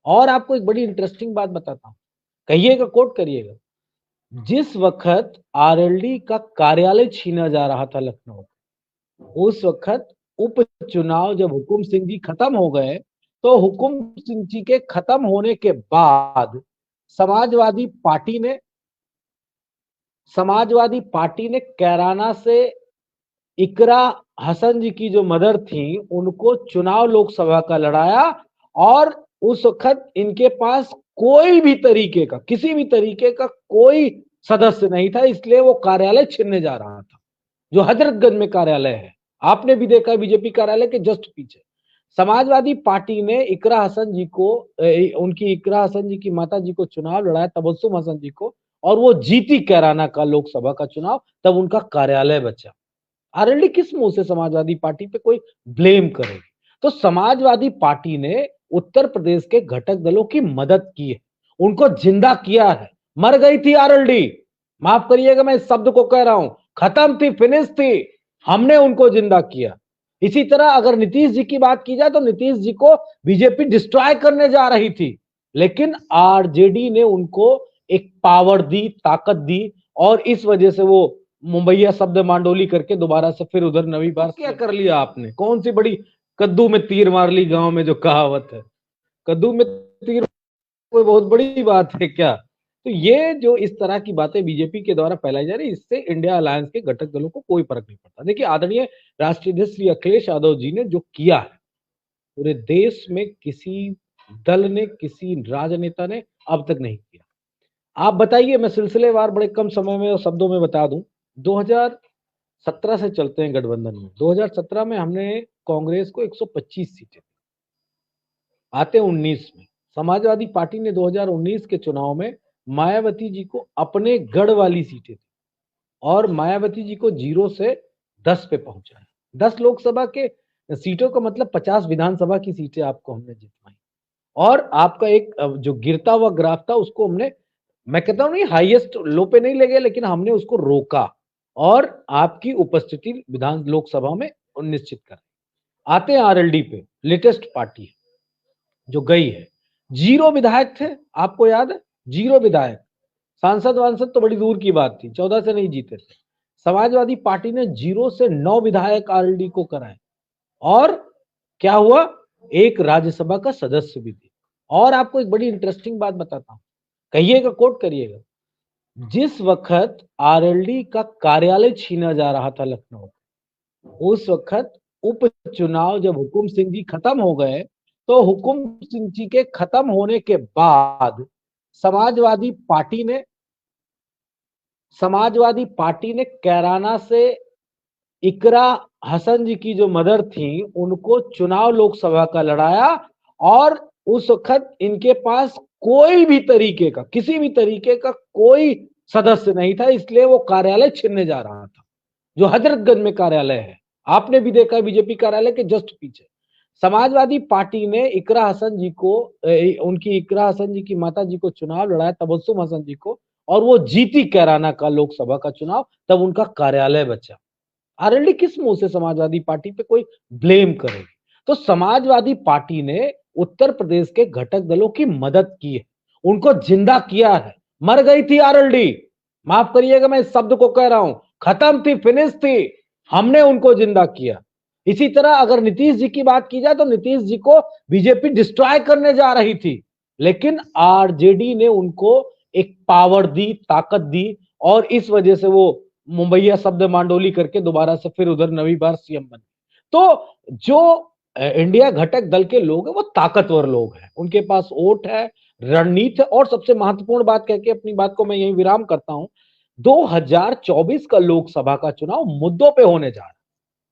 और आपको एक बड़ी इंटरेस्टिंग बात बताता हूं, कहिएगा, कोट करिएगा। जिस वक्त आरएलडी का कार्यालय छीना जा रहा था लखनऊ, उस वक्त उपचुनाव जब हुकुम सिंह जी खत्म हो गए, तो हुकुम सिंह जी के खत्म होने के बाद समाजवादी पार्टी ने समाजवादी पार्टी ने कैराना से इकरा हसन जी की जो मदर थी, उनको चुनाव लोकसभा का लड़ाया। और उस वक्त इनके पास कोई भी तरीके का, किसी भी तरीके का कोई सदस्य नहीं था, इसलिए वो कार्यालय छीनने जा रहा था, जो हजरतगंज में कार्यालय है। आपने भी देखा बीजेपी कार्यालय के जस्ट पीछे। समाजवादी पार्टी ने इकरा हसन जी को, उनकी इकरा हसन जी की माता जी को चुनाव लड़ाया, तबस्सुम हसन जी को, और वो जीती कैराना का लोकसभा का चुनाव, तब उनका कार्यालय बचा। आरएलडी किस मुंह से समाजवादी पार्टी पे कोई ब्लेम करेगी? तो समाजवादी पार्टी ने उत्तर प्रदेश के घटक दलों की मदद की है, उनको जिंदा किया है। मर गई थी आरएलडी, माफ करिएगा मैं इस शब्द को कह रहा हूं, खत्म थी, फिनिश थी, हमने उनको जिंदा किया। इसी तरह अगर नीतीश जी की बात की जाए, तो नीतीश जी को बीजेपी डिस्ट्रॉय करने जा रही थी, लेकिन आरजेडी ने उनको एक पावर दी, ताकत दी, और इस वजह से वो मुंबईया शब्द मांडोली करके दोबारा से फिर उधर नवी बार क्या कर लिया आपने? कौन सी बड़ी कद्दू में तीर मार ली, गांव में जो कहावत है, कद्दू में तीर कोई बहुत बड़ी बात है क्या? तो ये जो इस तरह की बातें बीजेपी के द्वारा फैलाई जा रही, इससे इंडिया अलायंस के घटक दलों को कोई फर्क नहीं पड़ता। देखिए, आदरणीय राष्ट्रीय अध्यक्ष श्री अखिलेश यादव जी ने जो किया है, पूरे देश में किसी दल ने, किसी राजनेता ने अब तक नहीं किया। आप बताइए, मैं सिलसिलेवार बड़े कम समय में और शब्दों में बता दूं। 2017 से चलते हैं गठबंधन में। 2017 में हमने कांग्रेस को 125 सीटें, आते 19 में समाजवादी पार्टी ने 2019 के चुनाव में मायावती जी को अपने गढ़ वाली सीटें दी, और मायावती जी को 0 से 10 पे पहुंचाया। 10 लोकसभा के सीटों का मतलब 50 विधानसभा की सीटें आपको हमने जितवाई। और आपका एक जो गिरता हुआ ग्राफ था, उसको हमने, मैं कहता हूं नहीं हाईएस्ट लो पे नहीं ले गए, लेकिन हमने उसको रोका और आपकी उपस्थिति विधान लोकसभा में निश्चित कर। आते हैं आरएलडी पे, लेटेस्ट पार्टी है जो गई है। 0 विधायक थे, आपको याद है? 0 विधायक, सांसद वांसद तो बड़ी दूर की बात थी, 14 से नहीं जीते थे। समाजवादी पार्टी ने 0 से 9 विधायक आरएलडी को कराए, और क्या हुआ, एक राज्यसभा का सदस्य भी थे। और आपको एक बड़ी इंटरेस्टिंग बात बताता हूं, कहिएगा, कोट करिएगा। जिस वक्त आरएलडी का कार्यालय छीना जा रहा था लखनऊ, उस वक्त उपचुनाव जब हुकुम सिंह जी खत्म हो गए, तो हुकुम सिंह जी के खत्म होने के बाद समाजवादी पार्टी ने समाजवादी पार्टी ने कैराना से इकरा हसन जी की जो मदर थी, उनको चुनाव लोकसभा का लड़ाया। और उस वक्त इनके पास कोई भी तरीके का, किसी भी तरीके का कोई सदस्य नहीं था, इसलिए वो कार्यालय छीनने जा रहा था, जो हजरतगंज में कार्यालय है। आपने भी देखा बीजेपी कार्यालय के जस्ट पीछे। समाजवादी पार्टी ने इकरा हसन जी को, उनकी इकरा हसन जी की माता जी को चुनाव लड़ाया, तबस्सुम हसन जी को, और वो जीती कैराना का लोकसभा का चुनाव, तब उनका कार्यालय बचा। आरएलडी किस मुंह से समाजवादी पार्टी पे कोई ब्लेम करेगी? तो समाजवादी पार्टी ने उत्तर प्रदेश के घटक दलों की मदद की है, उनको जिंदा किया है। मर गई थी आरएलडी, माफ करिएगा मैं इस शब्द को कह रहा हूं, खत्म थी, फिनिश थी, हमने उनको जिंदा किया। इसी तरह अगर नीतीश जी की बात की जाए, तो नीतीश जी को बीजेपी डिस्ट्रॉय करने जा रही थी, लेकिन आरजेडी ने उनको एक पावर दी, ताकत दी, और इस वजह से वो मुंबईया शब्द मांडोली करके दोबारा से फिर उधर नवी बार सीएम बने। तो जो इंडिया घटक दल के लोग हैं, वो ताकतवर लोग हैं, उनके पास वोट है, रणनीति है, और सबसे महत्वपूर्ण बात कह के अपनी बात को मैं यही विराम करता हूं, 2024 का लोकसभा का चुनाव मुद्दों पे होने जा रहा है।